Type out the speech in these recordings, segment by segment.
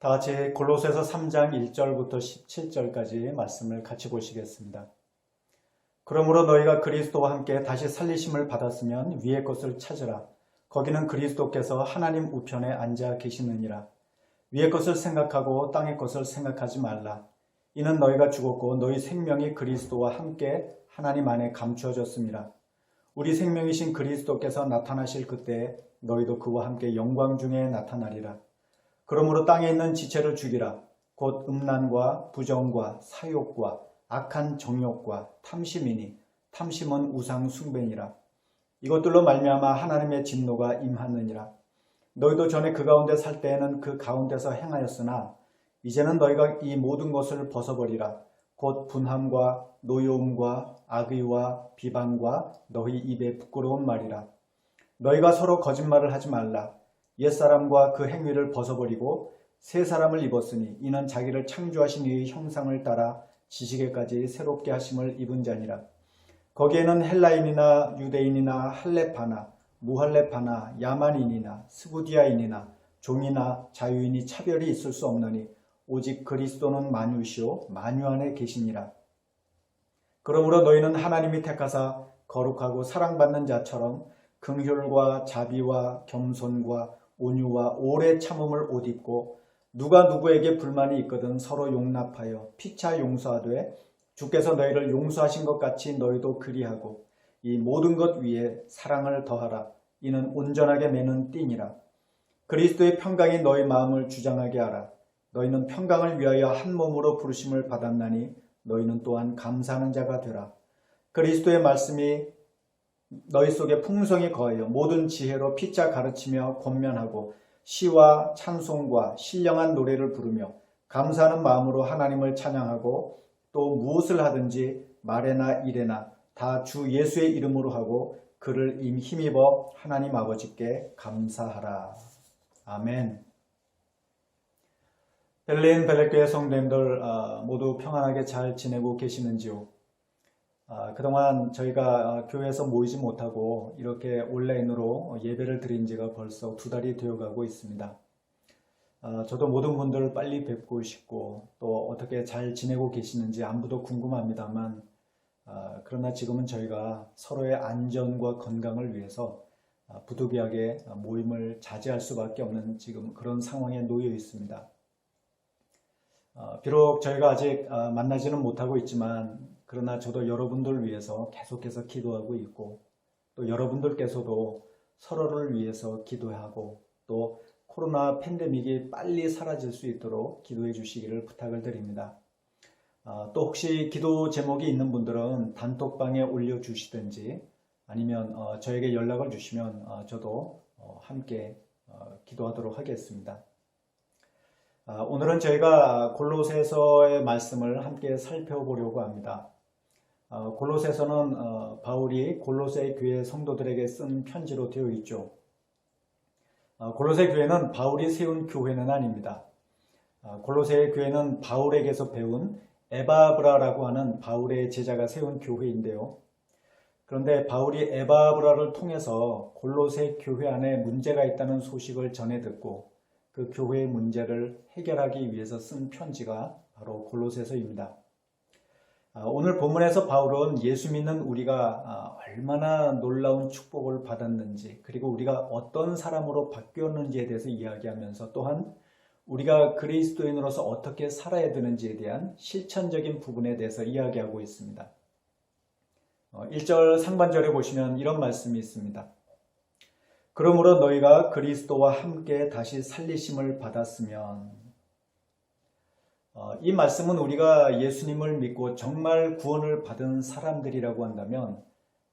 다 같이 골로새서 3장 1절부터 17절까지 말씀을 같이 보시겠습니다. 그러므로 너희가 그리스도와 함께 다시 살리심을 받았으면 위의 것을 찾으라. 거기는 그리스도께서 하나님 우편에 앉아 계시느니라. 위의 것을 생각하고 땅의 것을 생각하지 말라. 이는 너희가 죽었고 너희 생명이 그리스도와 함께 하나님 안에 감추어졌습니다. 우리 생명이신 그리스도께서 나타나실 그때 너희도 그와 함께 영광 중에 나타나리라. 그러므로 땅에 있는 지체를 죽이라. 곧 음란과 부정과 사욕과 악한 정욕과 탐심이니 탐심은 우상 숭배니라. 이것들로 말미암아 하나님의 진노가 임하느니라. 너희도 전에 그 가운데 살 때에는 그 가운데서 행하였으나 이제는 너희가 이 모든 것을 벗어버리라. 곧 분함과 노여움과 악의와 비방과 너희 입에 부끄러운 말이라. 너희가 서로 거짓말을 하지 말라. 옛사람과 그 행위를 벗어버리고 새 사람을 입었으니 이는 자기를 창조하신 이의 형상을 따라 지식에까지 새롭게 하심을 입은 자니라. 거기에는 헬라인이나 유대인이나 할레파나 무할레파나 야만인이나 스구디아인이나 종이나 자유인이 차별이 있을 수 없느니 오직 그리스도는 만유시요 만유 안에 계시니라. 그러므로 너희는 하나님이 택하사 거룩하고 사랑받는 자처럼 긍휼과 자비와 겸손과 온유와 오래 참음을 옷 입고 누가 누구에게 불만이 있거든 서로 용납하여 피차 용서하되 주께서 너희를 용서하신 것 같이 너희도 그리하고 이 모든 것 위에 사랑을 더하라. 이는 온전하게 매는 띠니라. 그리스도의 평강이 너희 마음을 주장하게 하라. 너희는 평강을 위하여 한 몸으로 부르심을 받았나니 너희는 또한 감사하는 자가 되라. 그리스도의 말씀이 너희 속에 풍성히 거하여 모든 지혜로 피차 가르치며 권면하고 시와 찬송과 신령한 노래를 부르며 감사하는 마음으로 하나님을 찬양하고 또 무엇을 하든지 말에나 일에나 다 주 예수의 이름으로 하고 그를 힘입어 하나님 아버지께 감사하라. 아멘. 벨린 벨렛교회 성도님들 모두 평안하게 잘 지내고 계시는지요? 그동안 저희가 교회에서 모이지 못하고 이렇게 온라인으로 예배를 드린 지가 벌써 2달이 되어가고 있습니다. 저도 모든 분들을 빨리 뵙고 싶고 또 어떻게 잘 지내고 계시는지 안부도 궁금합니다만 그러나 지금은 저희가 서로의 안전과 건강을 위해서 부득이하게 모임을 자제할 수밖에 없는 지금 그런 상황에 놓여 있습니다. 비록 저희가 아직 만나지는 못하고 있지만 그러나 저도 여러분들 위해서 계속해서 기도하고 있고 또 여러분들께서도 서로를 위해서 기도하고 또 코로나 팬데믹이 빨리 사라질 수 있도록 기도해 주시기를 부탁을 드립니다. 또 혹시 기도 제목이 있는 분들은 단톡방에 올려주시든지 아니면 저에게 연락을 주시면 저도 함께 기도하도록 하겠습니다. 오늘은 저희가 골로새서의 말씀을 함께 살펴보려고 합니다. 골로새서는 바울이 골로새 교회 성도들에게 쓴 편지로 되어 있죠. 골로새 교회는 바울이 세운 교회는 아닙니다. 골로새 교회는 바울에게서 배운 에바브라라고 하는 바울의 제자가 세운 교회인데요. 그런데 바울이 에바브라를 통해서 골로새 교회 안에 문제가 있다는 소식을 전해 듣고 그 교회의 문제를 해결하기 위해서 쓴 편지가 바로 골로새서입니다. 오늘 본문에서 바울은 예수 믿는 우리가 얼마나 놀라운 축복을 받았는지 그리고 우리가 어떤 사람으로 바뀌었는지에 대해서 이야기하면서 또한 우리가 그리스도인으로서 어떻게 살아야 되는지에 대한 실천적인 부분에 대해서 이야기하고 있습니다. 1절 상반절에 보시면 이런 말씀이 있습니다. 그러므로 너희가 그리스도와 함께 다시 살리심을 받았으면 이 말씀은 우리가 예수님을 믿고 정말 구원을 받은 사람들이라고 한다면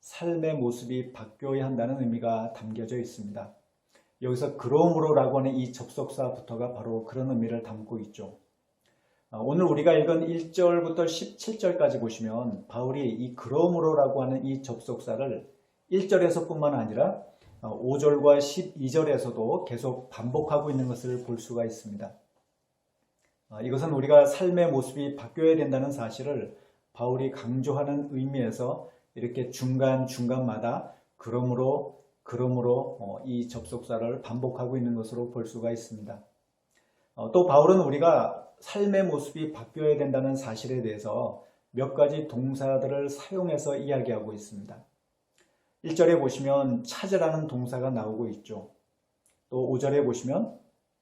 삶의 모습이 바뀌어야 한다는 의미가 담겨져 있습니다. 여기서 그러므로라고 하는 이 접속사부터가 바로 그런 의미를 담고 있죠. 오늘 우리가 읽은 1절부터 17절까지 보시면 바울이 이 그러므로라고 하는 이 접속사를 1절에서 뿐만 아니라 5절과 12절에서도 계속 반복하고 있는 것을 볼 수가 있습니다. 이것은 우리가 삶의 모습이 바뀌어야 된다는 사실을 바울이 강조하는 의미에서 이렇게 중간중간마다 그러므로 이 접속사를 반복하고 있는 것으로 볼 수가 있습니다. 또 바울은 우리가 삶의 모습이 바뀌어야 된다는 사실에 대해서 몇 가지 동사들을 사용해서 이야기하고 있습니다. 1절에 보시면 찾으라는 동사가 나오고 있죠. 또 5절에 보시면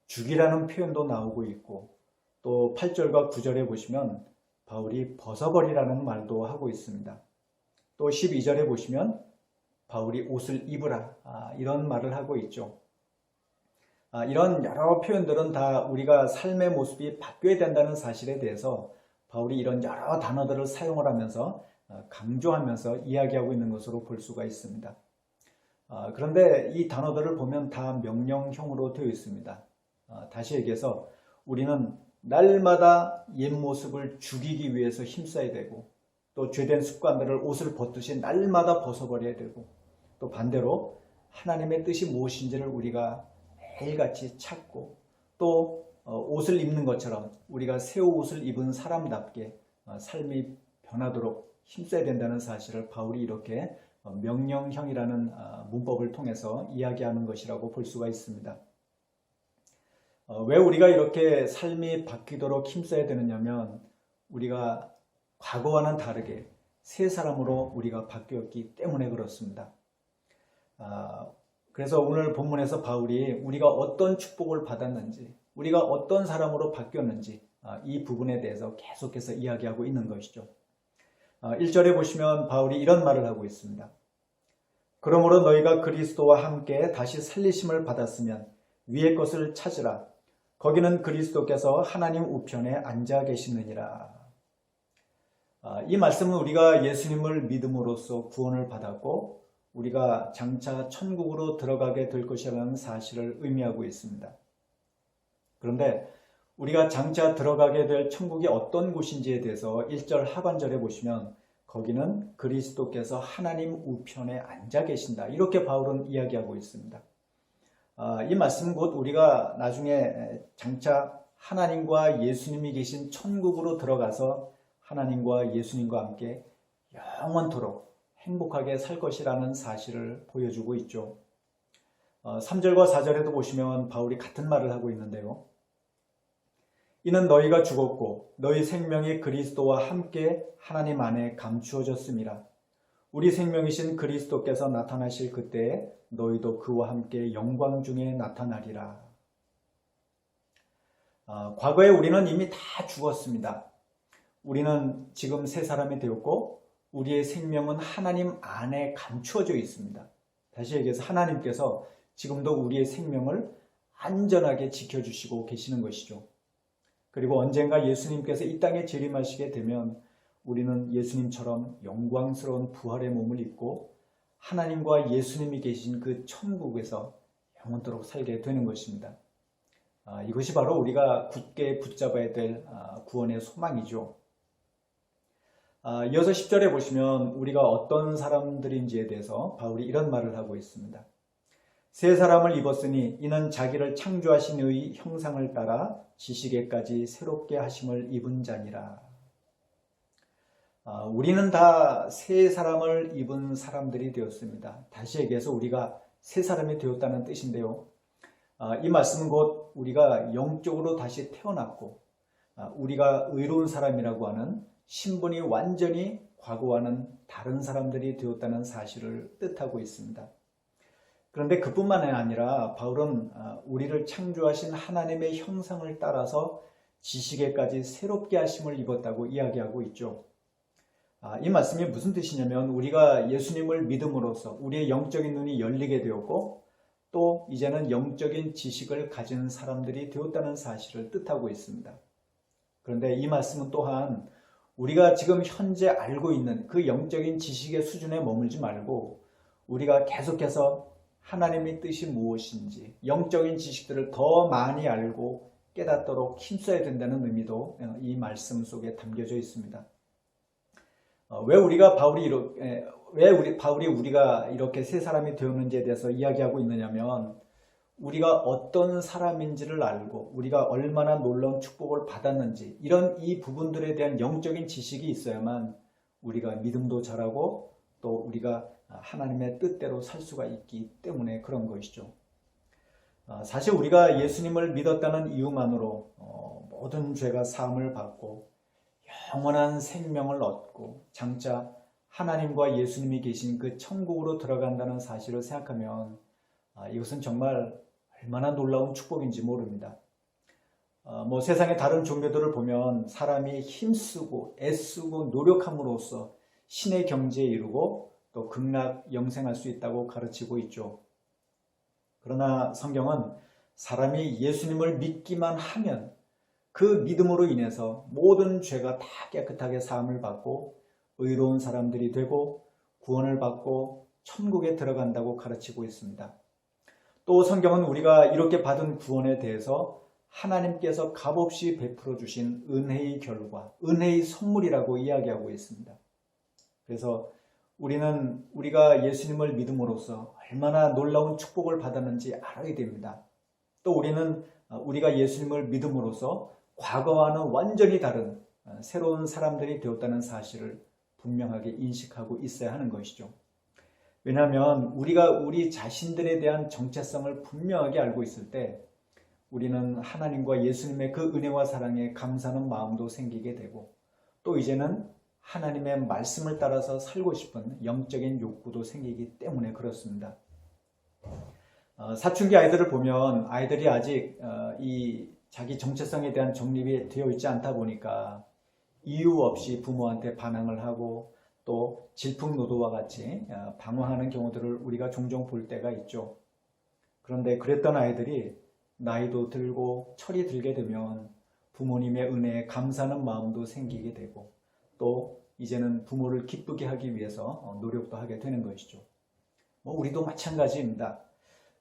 죽이라는 표현도 나오고 있고, 또 8절과 9절에 보시면 바울이 벗어버리라는 말도 하고 있습니다. 또 12절에 보시면 바울이 옷을 입으라, 이런 말을 하고 있죠. 이런 여러 표현들은 다 우리가 삶의 모습이 바뀌어야 된다는 사실에 대해서 바울이 이런 여러 단어들을 사용을 하면서 강조하면서 이야기하고 있는 것으로 볼 수가 있습니다. 그런데 이 단어들을 보면 다 명령형으로 되어 있습니다. 다시 얘기해서 우리는 날마다 옛 모습을 죽이기 위해서 힘써야 되고, 또 죄된 습관들을 옷을 벗듯이 날마다 벗어버려야 되고, 또 반대로 하나님의 뜻이 무엇인지를 우리가 매일같이 찾고, 또 옷을 입는 것처럼 우리가 새 옷을 입은 사람답게 삶이 변하도록 힘써야 된다는 사실을 바울이 이렇게 명령형이라는 문법을 통해서 이야기하는 것이라고 볼 수가 있습니다. 왜 우리가 이렇게 삶이 바뀌도록 힘써야 되느냐면 우리가 과거와는 다르게 새 사람으로 우리가 바뀌었기 때문에 그렇습니다. 그래서 오늘 본문에서 바울이 우리가 어떤 축복을 받았는지, 우리가 어떤 사람으로 바뀌었는지 이 부분에 대해서 계속해서 이야기하고 있는 것이죠. 1절에 보시면 바울이 이런 말을 하고 있습니다. 그러므로 너희가 그리스도와 함께 다시 살리심을 받았으면 위의 것을 찾으라. 거기는 그리스도께서 하나님 우편에 앉아 계시느니라. 이 말씀은 우리가 예수님을 믿음으로써 구원을 받았고 우리가 장차 천국으로 들어가게 될 것이라는 사실을 의미하고 있습니다. 그런데 우리가 장차 들어가게 될 천국이 어떤 곳인지에 대해서 1절 하반절에 보시면 거기는 그리스도께서 하나님 우편에 앉아 계신다, 이렇게 바울은 이야기하고 있습니다. 이 말씀은 곧 우리가 나중에 장차 하나님과 예수님이 계신 천국으로 들어가서 하나님과 예수님과 함께 영원토록 행복하게 살 것이라는 사실을 보여주고 있죠. 3절과 4절에도 보시면 바울이 같은 말을 하고 있는데요. 이는 너희가 죽었고 너희 생명이 그리스도와 함께 하나님 안에 감추어졌음이라. 우리 생명이신 그리스도께서 나타나실 그때에 너희도 그와 함께 영광 중에 나타나리라. 과거에 우리는 이미 다 죽었습니다. 우리는 지금 새 사람이 되었고 우리의 생명은 하나님 안에 감추어져 있습니다. 다시 얘기해서 하나님께서 지금도 우리의 생명을 안전하게 지켜주시고 계시는 것이죠. 그리고 언젠가 예수님께서 이 땅에 재림하시게 되면 우리는 예수님처럼 영광스러운 부활의 몸을 입고 하나님과 예수님이 계신 그 천국에서 영원토록 살게 되는 것입니다. 이것이 바로 우리가 굳게 붙잡아야 될 구원의 소망이죠. 이어서 10절에 보시면 우리가 어떤 사람들인지에 대해서 바울이 이런 말을 하고 있습니다. 새 사람을 입었으니 이는 자기를 창조하신 이의 형상을 따라 지식에까지 새롭게 하심을 입은 자니라. 우리는 다 새 사람을 입은 사람들이 되었습니다. 다시 얘기해서 우리가 새 사람이 되었다는 뜻인데요. 이 말씀은 곧 우리가 영적으로 다시 태어났고 우리가 의로운 사람이라고 하는 신분이 완전히 과거와는 다른 사람들이 되었다는 사실을 뜻하고 있습니다. 그런데 그뿐만이 아니라 바울은 우리를 창조하신 하나님의 형상을 따라서 지식에까지 새롭게 하심을 입었다고 이야기하고 있죠. 이 말씀이 무슨 뜻이냐면 우리가 예수님을 믿음으로써 우리의 영적인 눈이 열리게 되었고 또 이제는 영적인 지식을 가진 사람들이 되었다는 사실을 뜻하고 있습니다. 그런데 이 말씀은 또한 우리가 지금 현재 알고 있는 그 영적인 지식의 수준에 머물지 말고 우리가 계속해서 하나님의 뜻이 무엇인지 영적인 지식들을 더 많이 알고 깨닫도록 힘써야 된다는 의미도 이 말씀 속에 담겨져 있습니다. 왜 바울이 우리가 이렇게 새 사람이 되었는지에 대해서 이야기하고 있느냐면 우리가 어떤 사람인지를 알고 우리가 얼마나 놀라운 축복을 받았는지 이 부분들에 대한 영적인 지식이 있어야만 우리가 믿음도 잘하고 또 우리가 하나님의 뜻대로 살 수가 있기 때문에 그런 것이죠. 사실 우리가 예수님을 믿었다는 이유만으로 모든 죄가 사함을 받고 영원한 생명을 얻고 장차 하나님과 예수님이 계신 그 천국으로 들어간다는 사실을 생각하면 이것은 정말 얼마나 놀라운 축복인지 모릅니다. 세상의 다른 종교들을 보면 사람이 힘쓰고 애쓰고 노력함으로써 신의 경지에 이르고 또 극락 영생할 수 있다고 가르치고 있죠. 그러나 성경은 사람이 예수님을 믿기만 하면 그 믿음으로 인해서 모든 죄가 다 깨끗하게 사함을 받고 의로운 사람들이 되고 구원을 받고 천국에 들어간다고 가르치고 있습니다. 또 성경은 우리가 이렇게 받은 구원에 대해서 하나님께서 값없이 베풀어 주신 은혜의 결과, 은혜의 선물이라고 이야기하고 있습니다. 그래서 우리가 예수님을 믿음으로써 얼마나 놀라운 축복을 받았는지 알아야 됩니다. 또 우리가 예수님을 믿음으로써 과거와는 완전히 다른 새로운 사람들이 되었다는 사실을 분명하게 인식하고 있어야 하는 것이죠. 왜냐하면 우리가 우리 자신들에 대한 정체성을 분명하게 알고 있을 때 우리는 하나님과 예수님의 그 은혜와 사랑에 감사하는 마음도 생기게 되고 또 이제는 하나님의 말씀을 따라서 살고 싶은 영적인 욕구도 생기기 때문에 그렇습니다. 사춘기 아이들을 보면 아이들이 아직 이 자기 정체성에 대한 정립이 되어 있지 않다 보니까 이유 없이 부모한테 반항을 하고 또 질풍노도와 같이 방황하는 경우들을 우리가 종종 볼 때가 있죠. 그런데 그랬던 아이들이 나이도 들고 철이 들게 되면 부모님의 은혜에 감사하는 마음도 생기게 되고 또 이제는 부모를 기쁘게 하기 위해서 노력도 하게 되는 것이죠. 우리도 마찬가지입니다.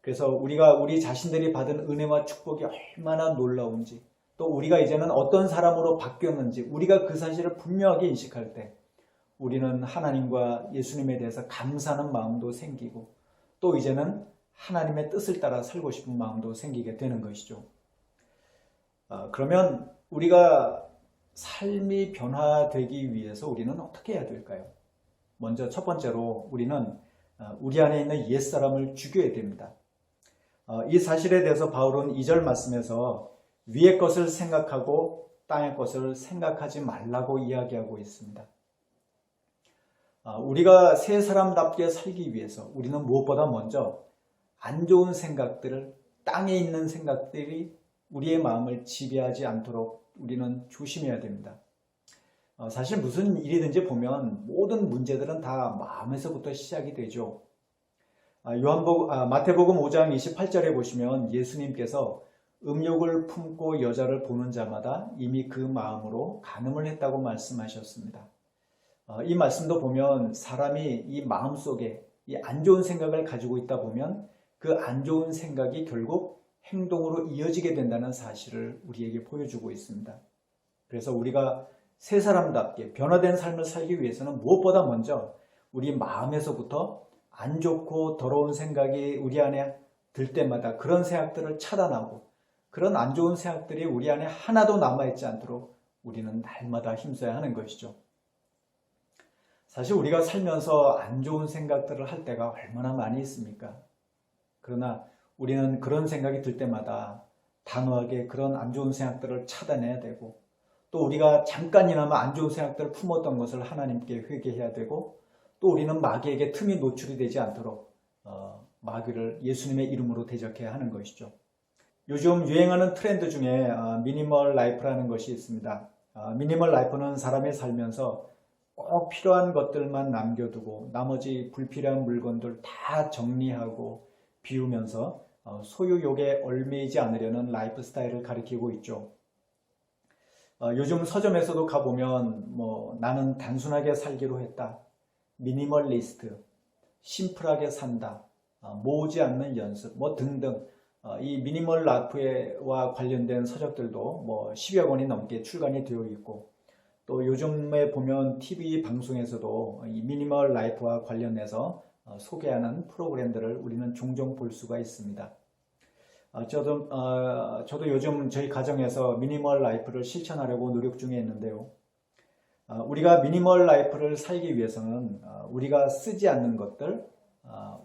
그래서 우리 자신들이 받은 은혜와 축복이 얼마나 놀라운지 또 우리가 이제는 어떤 사람으로 바뀌었는지 우리가 그 사실을 분명하게 인식할 때 우리는 하나님과 예수님에 대해서 감사하는 마음도 생기고 또 이제는 하나님의 뜻을 따라 살고 싶은 마음도 생기게 되는 것이죠. 그러면 우리가 삶이 변화되기 위해서 우리는 어떻게 해야 될까요? 먼저 첫 번째로 우리는 우리 안에 있는 옛사람을 죽여야 됩니다. 이 사실에 대해서 바울은 2절 말씀에서 위의 것을 생각하고 땅의 것을 생각하지 말라고 이야기하고 있습니다. 우리가 새 사람답게 살기 위해서 우리는 무엇보다 먼저 안 좋은 생각들을 땅에 있는 생각들이 우리의 마음을 지배하지 않도록 우리는 조심해야 됩니다. 사실 무슨 일이든지 보면 모든 문제들은 다 마음에서부터 시작이 되죠. 마태복음 5장 28절에 보시면 예수님께서 음욕을 품고 여자를 보는 자마다 이미 그 마음으로 간음을 했다고 말씀하셨습니다. 이 말씀도 보면 사람이 이 마음속에 이 안 좋은 생각을 가지고 있다 보면 그 안 좋은 생각이 결국 행동으로 이어지게 된다는 사실을 우리에게 보여주고 있습니다. 그래서 우리가 새 사람답게 변화된 삶을 살기 위해서는 무엇보다 먼저 우리 마음에서부터 안 좋고 더러운 생각이 우리 안에 들 때마다 그런 생각들을 차단하고 그런 안 좋은 생각들이 우리 안에 하나도 남아있지 않도록 우리는 날마다 힘써야 하는 것이죠. 사실 우리가 살면서 안 좋은 생각들을 할 때가 얼마나 많이 있습니까? 그러나 우리는 그런 생각이 들 때마다 단호하게 그런 안 좋은 생각들을 차단해야 되고 또 우리가 잠깐이나마 안 좋은 생각들을 품었던 것을 하나님께 회개해야 되고 또 우리는 마귀에게 틈이 노출이 되지 않도록 마귀를 예수님의 이름으로 대적해야 하는 것이죠. 요즘 유행하는 트렌드 중에 미니멀 라이프라는 것이 있습니다. 미니멀 라이프는 사람이 살면서 꼭 필요한 것들만 남겨두고 나머지 불필요한 물건들 다 정리하고 비우면서 소유욕에 얽매이지 않으려는 라이프 스타일을 가리키고 있죠. 요즘 서점에서도 가보면 나는 단순하게 살기로 했다, 미니멀리스트, 심플하게 산다, 모으지 않는 연습 등등 이 미니멀 라이프와 관련된 서적들도 10여 권이 넘게 출간이 되어 있고 또 요즘에 보면 TV 방송에서도 이 미니멀 라이프와 관련해서 소개하는 프로그램들을 우리는 종종 볼 수가 있습니다. 저도 요즘 저희 가정에서 미니멀 라이프를 실천하려고 노력 중에 있는데요. 우리가 미니멀 라이프를 살기 위해서는 우리가 쓰지 않는 것들,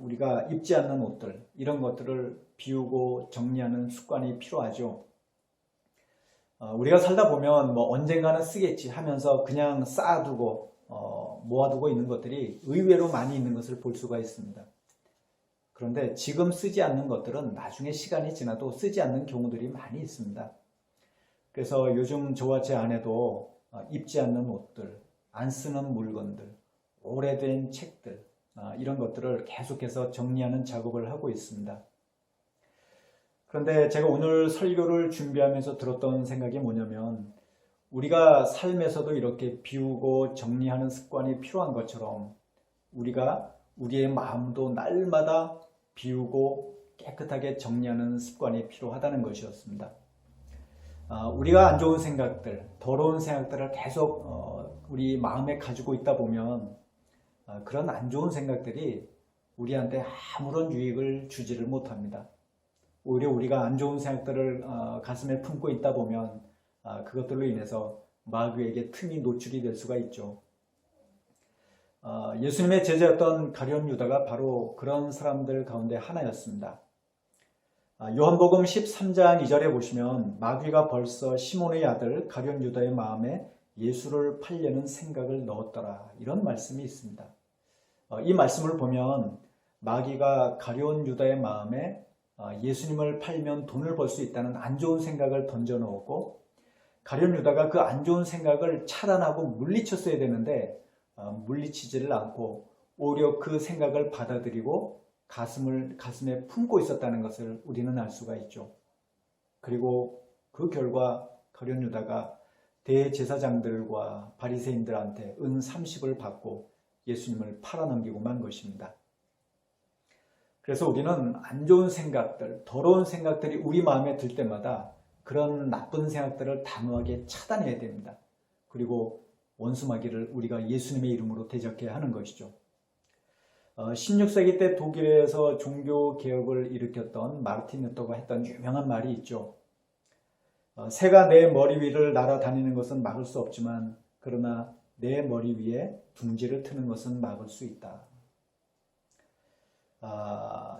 우리가 입지 않는 옷들, 이런 것들을 비우고 정리하는 습관이 필요하죠. 우리가 살다 보면 뭐 언젠가는 쓰겠지 하면서 그냥 쌓아두고 모아두고 있는 것들이 의외로 많이 있는 것을 볼 수가 있습니다. 그런데 지금 쓰지 않는 것들은 나중에 시간이 지나도 쓰지 않는 경우들이 많이 있습니다. 그래서 요즘 저와 제 아내도 입지 않는 옷들, 안 쓰는 물건들, 오래된 책들, 이런 것들을 계속해서 정리하는 작업을 하고 있습니다. 그런데 제가 오늘 설교를 준비하면서 들었던 생각이 뭐냐면, 우리가 삶에서도 이렇게 비우고 정리하는 습관이 필요한 것처럼 우리가 우리의 마음도 날마다 비우고 깨끗하게 정리하는 습관이 필요하다는 것이었습니다. 우리가 안 좋은 생각들, 더러운 생각들을 계속 우리 마음에 가지고 있다 보면 그런 안 좋은 생각들이 우리한테 아무런 유익을 주지를 못합니다. 오히려 우리가 안 좋은 생각들을 가슴에 품고 있다 보면 그것들로 인해서 마귀에게 틈이 노출이 될 수가 있죠. 예수님의 제자였던 가룟 유다가 바로 그런 사람들 가운데 하나였습니다. 요한복음 13장 2절에 보시면 마귀가 벌써 시몬의 아들 가룟 유다의 마음에 예수를 팔려는 생각을 넣었더라, 이런 말씀이 있습니다. 이 말씀을 보면 마귀가 가룟 유다의 마음에 예수님을 팔면 돈을 벌 수 있다는 안 좋은 생각을 던져 넣었고, 가룟 유다가 그 안 좋은 생각을 차단하고 물리쳤어야 되는데 물리치지를 않고 오히려 그 생각을 받아들이고 가슴에 품고 있었다는 것을 우리는 알 수가 있죠. 그리고 그 결과 가룟 유다가 대제사장들과 바리새인들한테 은 30을 받고 예수님을 팔아넘기고 만 것입니다. 그래서 우리는 안 좋은 생각들, 더러운 생각들이 우리 마음에 들 때마다 그런 나쁜 생각들을 단호하게 차단해야 됩니다. 그리고 원수마귀를 우리가 예수님의 이름으로 대적해야 하는 것이죠. 16세기 때 독일에서 종교개혁을 일으켰던 마르틴 루터가 했던 유명한 말이 있죠. 새가 내 머리 위를 날아다니는 것은 막을 수 없지만 그러나 내 머리 위에 둥지를 트는 것은 막을 수 있다.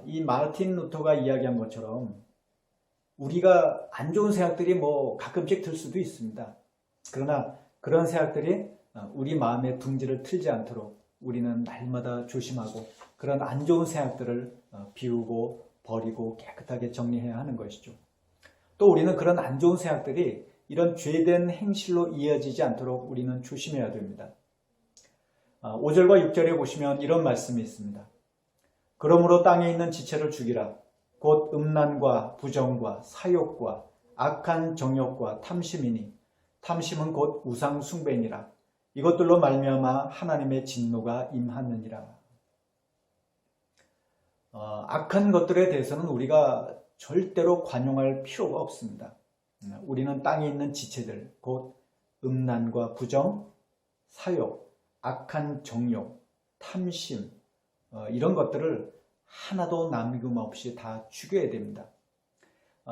이 마르틴 루터가 이야기한 것처럼 우리가 안 좋은 생각들이 가끔씩 들 수도 있습니다. 그러나 그런 생각들이 우리 마음에 둥지를 틀지 않도록 우리는 날마다 조심하고 그런 안 좋은 생각들을 비우고 버리고 깨끗하게 정리해야 하는 것이죠. 또 우리는 그런 안 좋은 생각들이 이런 죄된 행실로 이어지지 않도록 우리는 조심해야 됩니다. 5절과 6절에 보시면 이런 말씀이 있습니다. 그러므로 땅에 있는 지체를 죽이라. 곧 음란과 부정과 사욕과 악한 정욕과 탐심이니 탐심은 곧 우상 숭배니라. 이것들로 말미암아 하나님의 진노가 임하느니라. 악한 것들에 대해서는 우리가 절대로 관용할 필요가 없습니다. 우리는 땅에 있는 지체들, 곧 음란과 부정, 사욕, 악한 정욕, 탐심, 이런 것들을 하나도 남김없이 다 죽여야 됩니다.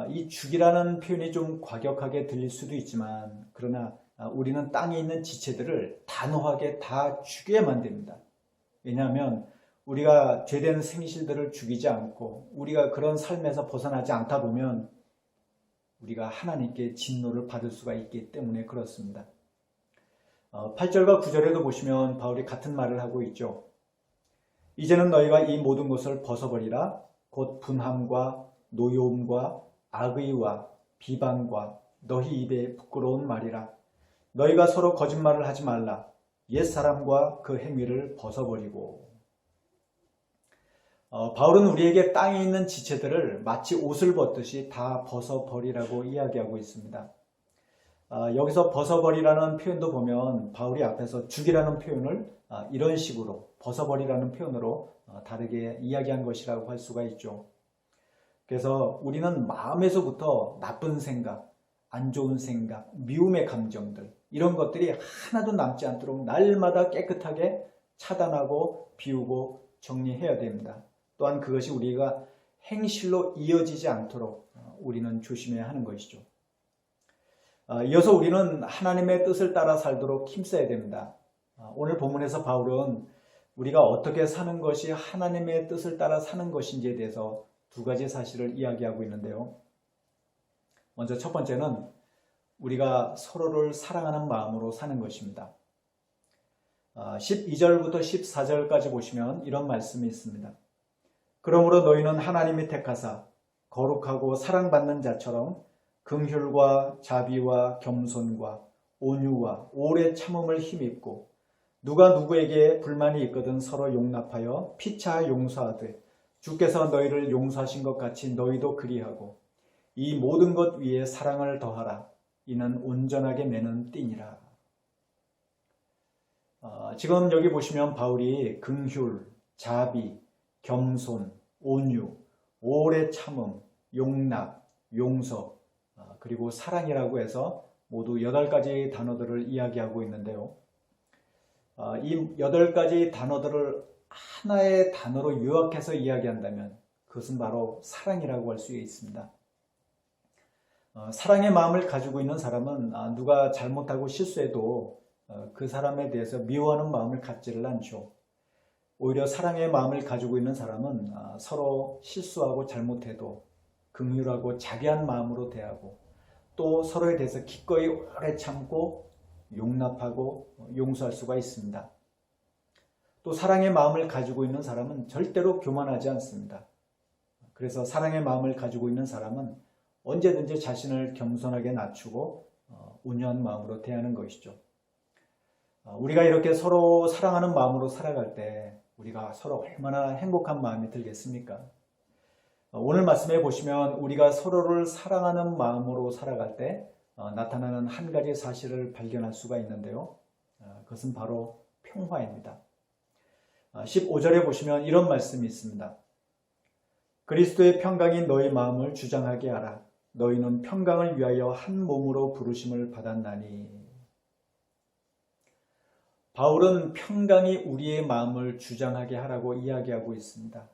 이 죽이라는 표현이 좀 과격하게 들릴 수도 있지만 그러나 우리는 땅에 있는 지체들을 단호하게 다 죽여야만 됩니다. 왜냐하면 우리가 죄된 생실들을 죽이지 않고 우리가 그런 삶에서 벗어나지 않다 보면 우리가 하나님께 진노를 받을 수가 있기 때문에 그렇습니다. 8절과 9절에도 보시면 바울이 같은 말을 하고 있죠. 이제는 너희가 이 모든 것을 벗어버리라. 곧 분함과 노여움과 악의와 비방과 너희 입에 부끄러운 말이라. 너희가 서로 거짓말을 하지 말라. 옛사람과 그 행위를 벗어버리고. 바울은 우리에게 땅에 있는 지체들을 마치 옷을 벗듯이 다 벗어버리라고 이야기하고 있습니다. 여기서 벗어버리라는 표현도 보면 바울이 앞에서 죽이라는 표현을 이런 식으로 벗어버리라는 표현으로 다르게 이야기한 것이라고 할 수가 있죠. 그래서 우리는 마음에서부터 나쁜 생각, 안 좋은 생각, 미움의 감정들 이런 것들이 하나도 남지 않도록 날마다 깨끗하게 차단하고 비우고 정리해야 됩니다. 또한 그것이 우리가 행실로 이어지지 않도록 우리는 조심해야 하는 것이죠. 이어서 우리는 하나님의 뜻을 따라 살도록 힘써야 됩니다. 오늘 본문에서 바울은 우리가 어떻게 사는 것이 하나님의 뜻을 따라 사는 것인지에 대해서 두 가지 사실을 이야기하고 있는데요. 먼저 첫 번째는 우리가 서로를 사랑하는 마음으로 사는 것입니다. 12절부터 14절까지 보시면 이런 말씀이 있습니다. 그러므로 너희는 하나님이 택하사 거룩하고 사랑받는 자처럼 긍휼과 자비와 겸손과 온유와 오래 참음을 힘입고 누가 누구에게 불만이 있거든 서로 용납하여 피차 용서하되 주께서 너희를 용서하신 것 같이 너희도 그리하고 이 모든 것 위에 사랑을 더하라. 이는 온전하게 매는 띠니라. 지금 여기 보시면 바울이 긍휼, 자비, 겸손, 온유, 오래 참음, 용납, 용서, 그리고 사랑이라고 해서 모두 8가지 단어들을 이야기하고 있는데요. 이 8가지 단어들을 하나의 단어로 요약해서 이야기한다면 그것은 바로 사랑이라고 할 수 있습니다. 사랑의 마음을 가지고 있는 사람은 누가 잘못하고 실수해도 그 사람에 대해서 미워하는 마음을 갖지를 않죠. 오히려 사랑의 마음을 가지고 있는 사람은 서로 실수하고 잘못해도 긍휼하고 자비한 마음으로 대하고 또 서로에 대해서 기꺼이 오래 참고 용납하고 용서할 수가 있습니다. 또 사랑의 마음을 가지고 있는 사람은 절대로 교만하지 않습니다. 그래서 사랑의 마음을 가지고 있는 사람은 언제든지 자신을 겸손하게 낮추고 온유한 마음으로 대하는 것이죠. 우리가 이렇게 서로 사랑하는 마음으로 살아갈 때 우리가 서로 얼마나 행복한 마음이 들겠습니까? 오늘 말씀에 보시면 우리가 서로를 사랑하는 마음으로 살아갈 때 나타나는 한 가지 사실을 발견할 수가 있는데요. 그것은 바로 평화입니다. 15절에 보시면 이런 말씀이 있습니다. 그리스도의 평강이 너희 마음을 주장하게 하라. 너희는 평강을 위하여 한 몸으로 부르심을 받았나니. 바울은 평강이 우리의 마음을 주장하게 하라고 이야기하고 있습니다.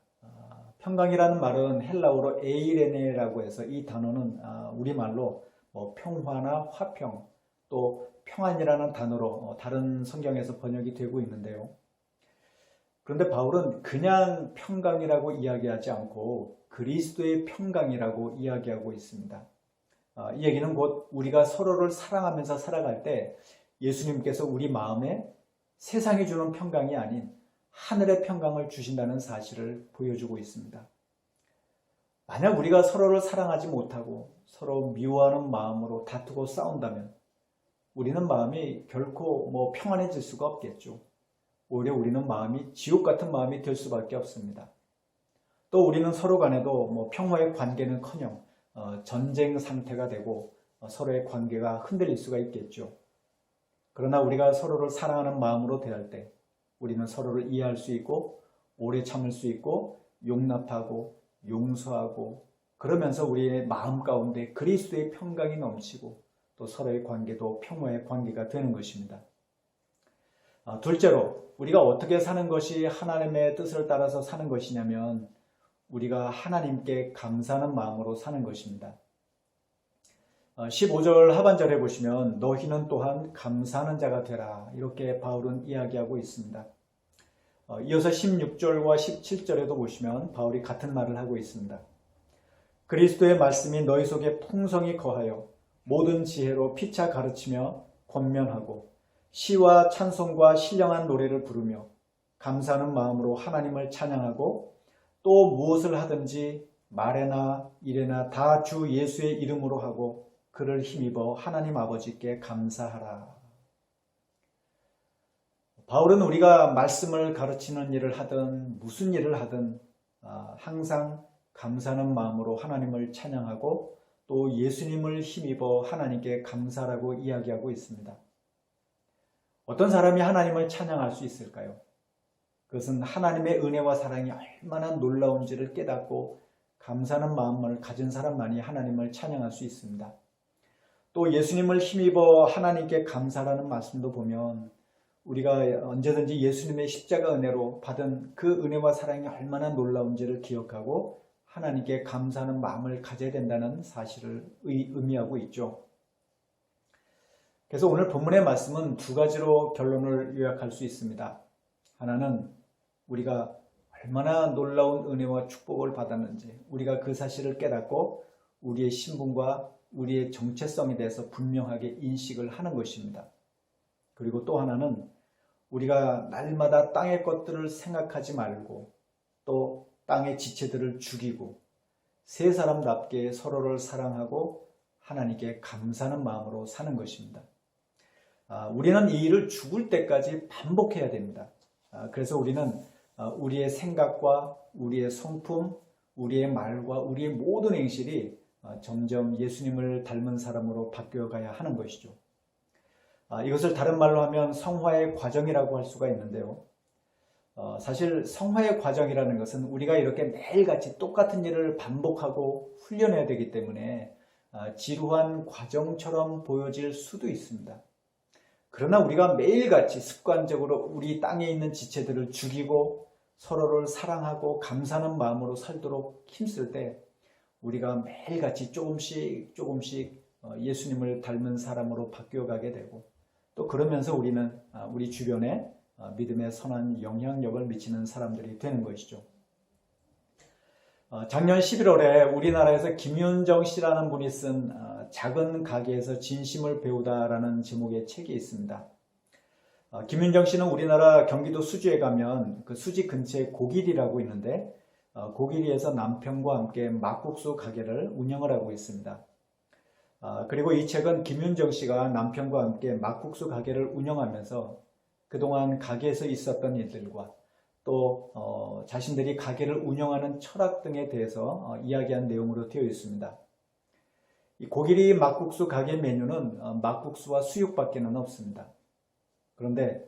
평강이라는 말은 헬라어로 에이레네라고 해서 이 단어는 우리말로 평화나 화평 또 평안이라는 단어로 다른 성경에서 번역이 되고 있는데요. 그런데 바울은 그냥 평강이라고 이야기하지 않고 그리스도의 평강이라고 이야기하고 있습니다. 이 얘기는 곧 우리가 서로를 사랑하면서 살아갈 때 예수님께서 우리 마음에 세상이 주는 평강이 아닌 하늘의 평강을 주신다는 사실을 보여주고 있습니다. 만약 우리가 서로를 사랑하지 못하고 서로 미워하는 마음으로 다투고 싸운다면 우리는 마음이 결코 평안해질 수가 없겠죠. 오히려 우리는 마음이 지옥 같은 마음이 될 수밖에 없습니다. 또 우리는 서로 간에도 평화의 관계는커녕 전쟁 상태가 되고 서로의 관계가 흔들릴 수가 있겠죠. 그러나 우리가 서로를 사랑하는 마음으로 대할 때 우리는 서로를 이해할 수 있고 오래 참을 수 있고 용납하고 용서하고 그러면서 우리의 마음 가운데 그리스도의 평강이 넘치고 또 서로의 관계도 평화의 관계가 되는 것입니다. 둘째로 우리가 어떻게 사는 것이 하나님의 뜻을 따라서 사는 것이냐면 우리가 하나님께 감사하는 마음으로 사는 것입니다. 15절 하반절에 보시면 너희는 또한 감사하는 자가 되라 이렇게 바울은 이야기하고 있습니다. 이어서 16절과 17절에도 보시면 바울이 같은 말을 하고 있습니다. 그리스도의 말씀이 너희 속에 풍성히 거하여 모든 지혜로 피차 가르치며 권면하고 시와 찬송과 신령한 노래를 부르며 감사하는 마음으로 하나님을 찬양하고 또 무엇을 하든지 말에나 일에나 다 주 예수의 이름으로 하고 그를 힘입어 하나님 아버지께 감사하라. 바울은 우리가 말씀을 가르치는 일을 하든 무슨 일을 하든 항상 감사하는 마음으로 하나님을 찬양하고 또 예수님을 힘입어 하나님께 감사라고 이야기하고 있습니다. 어떤 사람이 하나님을 찬양할 수 있을까요? 그것은 하나님의 은혜와 사랑이 얼마나 놀라운지를 깨닫고 감사하는 마음을 가진 사람만이 하나님을 찬양할 수 있습니다. 또 예수님을 힘입어 하나님께 감사라는 말씀도 보면 우리가 언제든지 예수님의 십자가 은혜로 받은 그 은혜와 사랑이 얼마나 놀라운지를 기억하고 하나님께 감사하는 마음을 가져야 된다는 사실을 의미하고 있죠. 그래서 오늘 본문의 말씀은 두 가지로 결론을 요약할 수 있습니다. 하나는 우리가 얼마나 놀라운 은혜와 축복을 받았는지 우리가 그 사실을 깨닫고 우리의 신분과 우리의 정체성에 대해서 분명하게 인식을 하는 것입니다. 그리고 또 하나는 우리가 날마다 땅의 것들을 생각하지 말고 또 땅의 지체들을 죽이고 새 사람답게 서로를 사랑하고 하나님께 감사하는 마음으로 사는 것입니다. 우리는 이 일을 죽을 때까지 반복해야 됩니다. 그래서 우리는 우리의 생각과 우리의 성품, 우리의 말과 우리의 모든 행실이 점점 예수님을 닮은 사람으로 바뀌어가야 하는 것이죠. 이것을 다른 말로 하면 성화의 과정이라고 할 수가 있는데요. 사실 성화의 과정이라는 것은 우리가 이렇게 매일같이 똑같은 일을 반복하고 훈련해야 되기 때문에 지루한 과정처럼 보여질 수도 있습니다. 그러나 우리가 매일같이 습관적으로 우리 땅에 있는 지체들을 죽이고 서로를 사랑하고 감사하는 마음으로 살도록 힘쓸 때 우리가 매일같이 조금씩 예수님을 닮은 사람으로 바뀌어가게 되고 또 그러면서 우리는 우리 주변에 믿음의 선한 영향력을 미치는 사람들이 되는 것이죠. 작년 11월에 우리나라에서 김윤정 씨라는 분이 쓴 작은 가게에서 진심을 배우다라는 제목의 책이 있습니다. 김윤정 씨는 우리나라 경기도 수지에 가면 그 수지 근처에 고길이라고 있는데 고길이에서 남편과 함께 막국수 가게를 운영을 하고 있습니다. 그리고 이 책은 김윤정 씨가 남편과 함께 막국수 가게를 운영하면서 그동안 가게에서 있었던 일들과 또 자신들이 가게를 운영하는 철학 등에 대해서 이야기한 내용으로 되어 있습니다. 이 고길이 막국수 가게 메뉴는 막국수와 수육밖에는 없습니다. 그런데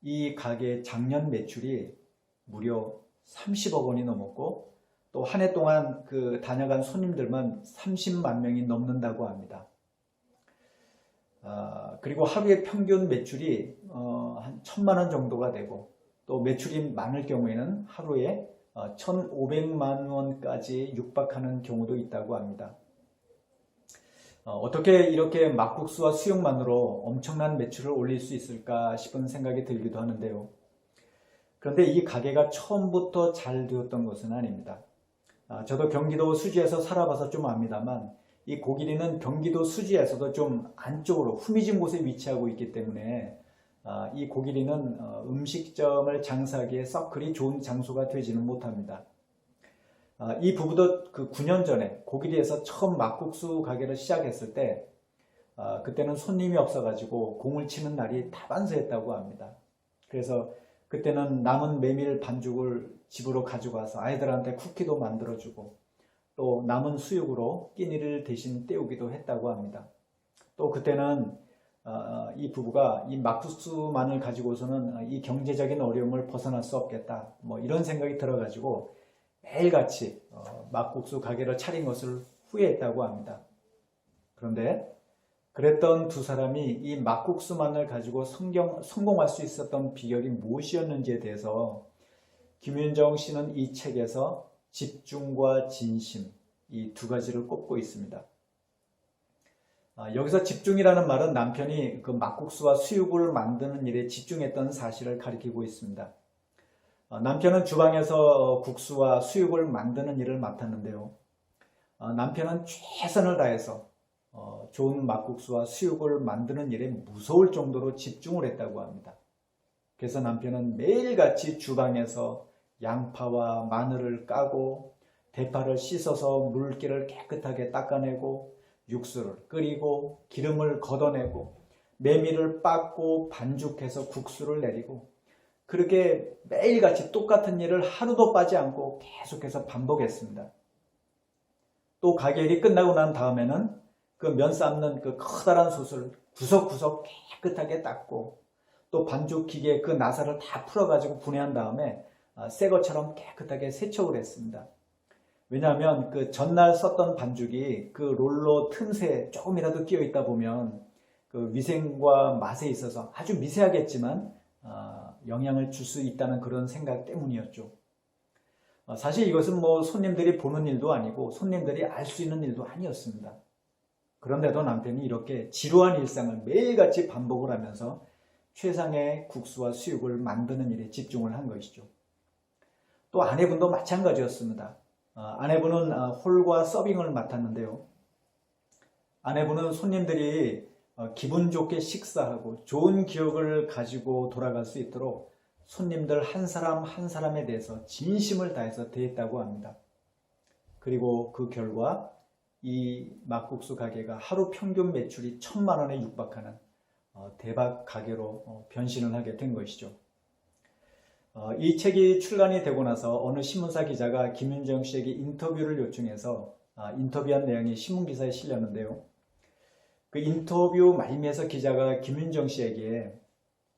이 가게의 작년 매출이 무려 30억 원이 넘었고 또 한 해 동안 그 다녀간 손님들만 30만 명이 넘는다고 합니다. 그리고 하루에 평균 매출이 한 1,000만 원 정도가 되고 또 매출이 많을 경우에는 하루에 1,500만 원까지 육박하는 경우도 있다고 합니다. 어떻게 이렇게 막국수와 수육만으로 엄청난 매출을 올릴 수 있을까 싶은 생각이 들기도 하는데요. 그런데 이 가게가 처음부터 잘 되었던 것은 아닙니다. 저도 경기도 수지에서 살아봐서 좀 압니다만 이 고길이는 경기도 수지에서도 좀 안쪽으로 후미진 곳에 위치하고 있기 때문에 이 고길이는 음식점을 장사하기에 썩 그리 좋은 장소가 되지는 못합니다. 이 부부도 그 9년 전에 고길이에서 처음 막국수 가게를 시작했을 때 그때는 손님이 없어가지고 공을 치는 날이 다반사였다고 합니다. 그래서 그때는 남은 메밀 반죽을 집으로 가져가서 아이들한테 쿠키도 만들어주고 또 남은 수육으로 끼니를 대신 때우기도 했다고 합니다. 또 그때는 이 부부가 이 막국수만을 가지고서는 이 경제적인 어려움을 벗어날 수 없겠다 이런 생각이 들어가지고 매일같이 막국수 가게를 차린 것을 후회했다고 합니다. 그런데 그랬던 두 사람이 이 막국수만을 가지고 성공할 수 있었던 비결이 무엇이었는지에 대해서 김윤정 씨는 이 책에서 집중과 진심 이 두 가지를 꼽고 있습니다. 여기서 집중이라는 말은 남편이 그 막국수와 수육을 만드는 일에 집중했던 사실을 가리키고 있습니다. 남편은 주방에서 국수와 수육을 만드는 일을 맡았는데요. 남편은 최선을 다해서 좋은 막국수와 수육을 만드는 일에 무서울 정도로 집중을 했다고 합니다. 그래서 남편은 매일같이 주방에서 양파와 마늘을 까고 대파를 씻어서 물기를 깨끗하게 닦아내고 육수를 끓이고 기름을 걷어내고 메밀을 빻고 반죽해서 국수를 내리고 그렇게 매일같이 똑같은 일을 하루도 빠지 않고 계속해서 반복했습니다. 또 가게 일이 끝나고 난 다음에는 그 면 삶는 그 커다란 솥을 구석구석 깨끗하게 닦고 또 반죽 기계에 그 나사를 다 풀어가지고 분해한 다음에 새 것처럼 깨끗하게 세척을 했습니다. 왜냐하면 그 전날 썼던 반죽이 그 롤러 틈새에 조금이라도 끼어 있다 보면 그 위생과 맛에 있어서 아주 미세하겠지만 영향을 줄 수 있다는 그런 생각 때문이었죠. 사실 이것은 손님들이 보는 일도 아니고 손님들이 알 수 있는 일도 아니었습니다. 그런데도 남편이 이렇게 지루한 일상을 매일같이 반복을 하면서 최상의 국수와 수육을 만드는 일에 집중을 한 것이죠. 또 아내분도 마찬가지였습니다. 아내분은 홀과 서빙을 맡았는데요. 아내분은 손님들이 기분 좋게 식사하고 좋은 기억을 가지고 돌아갈 수 있도록 손님들 한 사람 한 사람에 대해서 진심을 다해서 대했다고 합니다. 그리고 그 결과 이 막국수 가게가 하루 평균 매출이 1,000만 원에 육박하는 대박 가게로 변신을 하게 된 것이죠. 이 책이 출간이 되고 나서 어느 신문사 기자가 김윤정 씨에게 인터뷰를 요청해서 인터뷰한 내용이 신문기사에 실렸는데요. 그 인터뷰 말미에서 기자가 김윤정 씨에게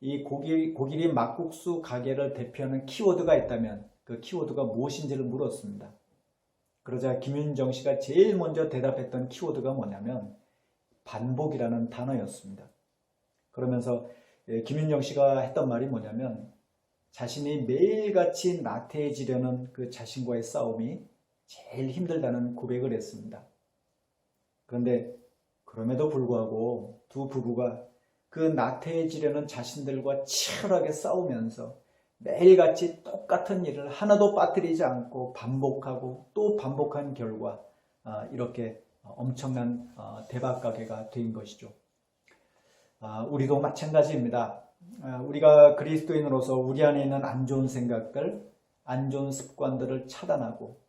이 고기리 막국수 가게를 대표하는 키워드가 있다면 그 키워드가 무엇인지를 물었습니다. 그러자 김윤정 씨가 제일 먼저 대답했던 키워드가 뭐냐면 반복이라는 단어였습니다. 그러면서 김윤정 씨가 했던 말이 뭐냐면 자신이 매일같이 나태해지려는 그 자신과의 싸움이 제일 힘들다는 고백을 했습니다. 그런데 그럼에도 불구하고 두 부부가 그 나태해지려는 자신들과 치열하게 싸우면서 매일같이 똑같은 일을 하나도 빠뜨리지 않고 반복하고 또 반복한 결과 이렇게 엄청난 대박 가게가 된 것이죠. 우리도 마찬가지입니다. 우리가 그리스도인으로서 우리 안에 있는 안 좋은 생각들, 안 좋은 습관들을 차단하고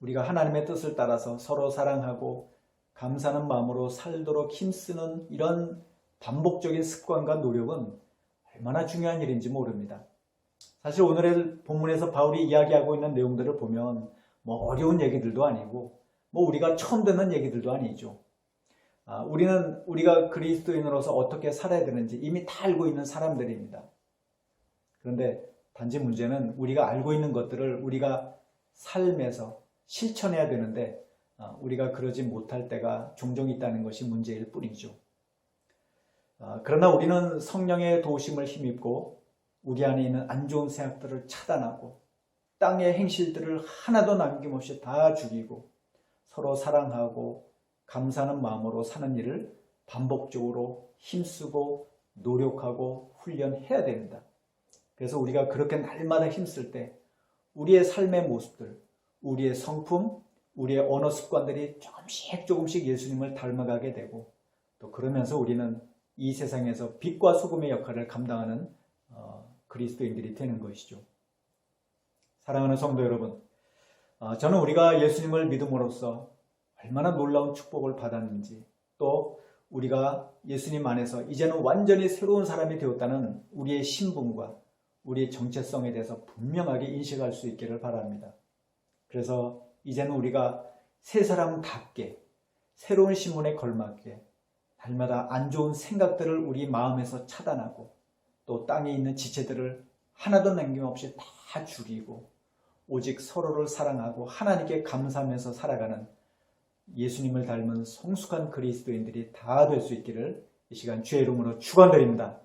우리가 하나님의 뜻을 따라서 서로 사랑하고 감사하는 마음으로 살도록 힘쓰는 이런 반복적인 습관과 노력은 얼마나 중요한 일인지 모릅니다. 사실 오늘의 본문에서 바울이 이야기하고 있는 내용들을 보면 뭐 어려운 얘기들도 아니고 뭐 우리가 처음 듣는 얘기들도 아니죠. 우리가 그리스도인으로서 어떻게 살아야 되는지 이미 다 알고 있는 사람들입니다. 그런데 단지 문제는 우리가 알고 있는 것들을 우리가 삶에서 실천해야 되는데 우리가 그러지 못할 때가 종종 있다는 것이 문제일 뿐이죠. 그러나 우리는 성령의 도우심을 힘입고 우리 안에 있는 안 좋은 생각들을 차단하고 땅의 행실들을 하나도 남김없이 다 죽이고 서로 사랑하고 감사하는 마음으로 사는 일을 반복적으로 힘쓰고 노력하고 훈련해야 됩니다. 그래서 우리가 그렇게 날마다 힘쓸 때 우리의 삶의 모습들, 우리의 성품, 우리의 언어 습관들이 조금씩 예수님을 닮아가게 되고 또 그러면서 우리는 이 세상에서 빛과 소금의 역할을 감당하는 그리스도인들이 되는 것이죠. 사랑하는 성도 여러분, 저는 우리가 예수님을 믿음으로써 얼마나 놀라운 축복을 받았는지 또 우리가 예수님 안에서 이제는 완전히 새로운 사람이 되었다는 우리의 신분과 우리의 정체성에 대해서 분명하게 인식할 수 있기를 바랍니다. 그래서 이제는 우리가 새 사람답게 새로운 신분에 걸맞게 날마다 안 좋은 생각들을 우리 마음에서 차단하고 또 땅에 있는 지체들을 하나도 남김없이 다 죽이고 오직 서로를 사랑하고 하나님께 감사하면서 살아가는 예수님을 닮은 성숙한 그리스도인들이 다 될 수 있기를 이 시간 주의 이름으로 축원드립니다.